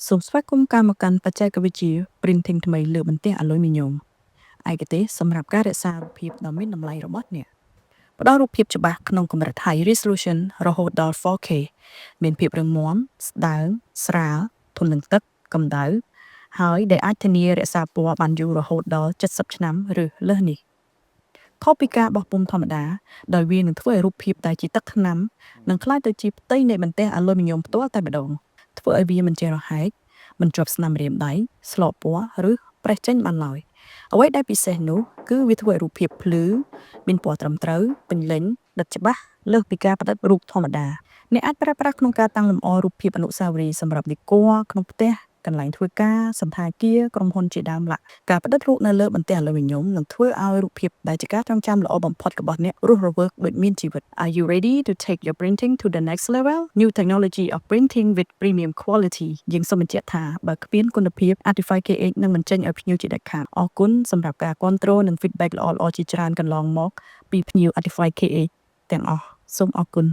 សូមស្វាគមន៍ការមកកាន់បច្ចេកវិទ្យា Printing ថ្មីលើបន្ទះអាលុយមីញ៉ុមឯកទេសសម្រាប់ការរក្សារូបភាពដ៏មានតម្លៃរបស់អ្នកផ្ដល់រូបភាពច្បាស់ក្នុងកម្រិត High Resolution រហូតដល់ 4K មានភាពរឹងមាំស្ដើងស្រាលធន់នឹងទឹកកម្ដៅហើយដែលអាចធានារក្សាពណ៌បានយូររហូតដល់70ឆ្នាំឬលើសនេះខុសពីការបោះពុម្ពធម្មតាដោយវានឹងធ្វើឲ្យរូបភាពដែលជាទឹកថ្នាំនឹងក្លាយទៅជាផ្ទៃនៃបន្ទះអាលុយមីញ៉ុមផ្ទាល់តែម្ដងធ្វើឲ្យវាមិនចេះរហែកមិនជាប់ស្នាមម្រាមដៃស្លកពណ៌ឬប្រេះចេញបានឡើយអ្វីដែលពិសេសនោះគឺវាធ្វើឲ្យរូបភាពភ្លឺមានពណ៌ត្រឹមត្រូវពេញលេញដិតច្បាស់លើសពីការផ្ដិតរូបធម្មតាអ្នកអាចប្រើប្រាស់ក្នុងការតាំងលម្អរូបភាពអនុស្សាវរីយ៍សម្រាប់ដេគ័រក្នុងផ្ទះកន្លែងធ្វើការសន្តាគារក្រុមហ៊ុនជាដើមឡើយការផ្ដិតរូបនៅលើបន្ទះអាលុយមីញ៉ុមនឹងធ្វើឲ្យរូបភាពដែលជាការចងចាំល្អបំផុតរបស់អ្នករស់រវើកដូចមានជីវិត Are you ready to take your printing to the next level? New technology of printing with premium quality យើងសូមបញ្ជាក់ថាបើគ្មានគុណភាព Artify KH នឹងមិនចេញឲ្យភ្ញៀវជាដាច់ខាតអរគុណសម្រាប់ការគាំទ្រនិង feedback ល្អៗជាច្រើនកន្លងមកពីភ្ញៀវ Artify KH ទាំងអស់សូមអរគុណ